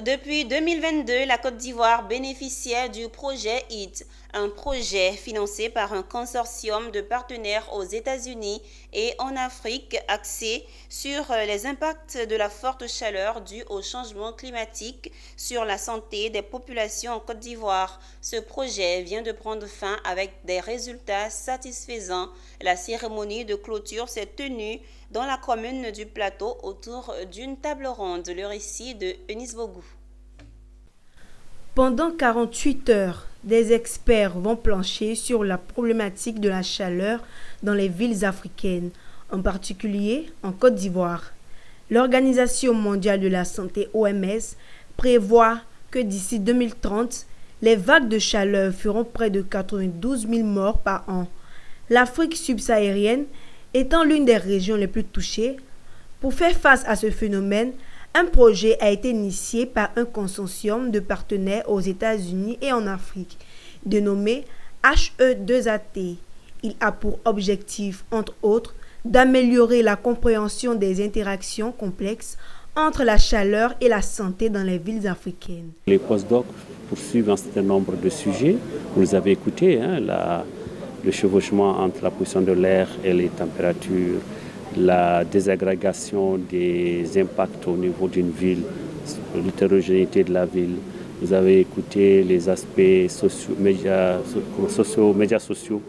Depuis 2022, la Côte d'Ivoire bénéficiait du projet HIT, un projet financé par un consortium de partenaires aux États-Unis et en Afrique axé sur les impacts de la forte chaleur due au changement climatique sur la santé des populations en Côte d'Ivoire. Ce projet vient de prendre fin avec des résultats satisfaisants. La cérémonie de clôture s'est tenue dans la commune du Plateau autour d'une table ronde. Le récit de Eunice Bogou. Pendant 48 heures, des experts vont plancher sur la problématique de la chaleur dans les villes africaines, en particulier en Côte d'Ivoire. L'Organisation mondiale de la santé (OMS) prévoit que d'ici 2030, les vagues de chaleur feront près de 92 000 morts par an. L'Afrique subsaharienne étant l'une des régions les plus touchées, pour faire face à ce phénomène, un projet a été initié par un consortium de partenaires aux États-Unis et en Afrique, dénommé HE2AT. Il a pour objectif, entre autres, d'améliorer la compréhension des interactions complexes entre la chaleur et la santé dans les villes africaines. Les postdocs poursuivent un certain nombre de sujets. Vous les avez écoutés, le chevauchement entre la position de l'air et les températures, la désagrégation des impacts au niveau d'une ville, l'hétérogénéité de la ville. Vous avez écouté les aspects médias sociaux,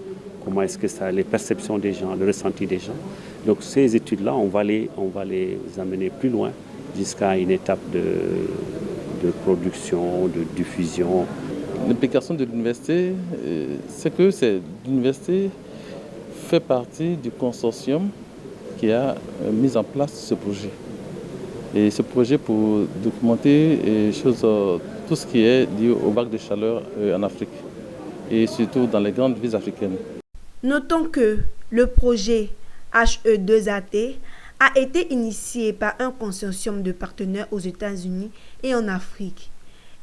comment est-ce que ça, les perceptions des gens, le ressenti des gens. Donc ces études-là, on va les amener plus loin jusqu'à une étape de production, de diffusion. L'implication de l'université, c'est que l'université fait partie du consortium qui a mis en place ce projet. Et ce projet pour documenter tout ce qui est lié aux vagues de chaleur en Afrique et surtout dans les grandes villes africaines. Notons que le projet HE2AT a été initié par un consortium de partenaires aux États-Unis et en Afrique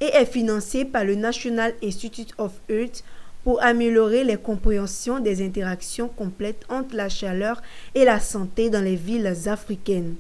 et est financé par le National Institute of Health pour améliorer les compréhensions des interactions complètes entre la chaleur et la santé dans les villes africaines.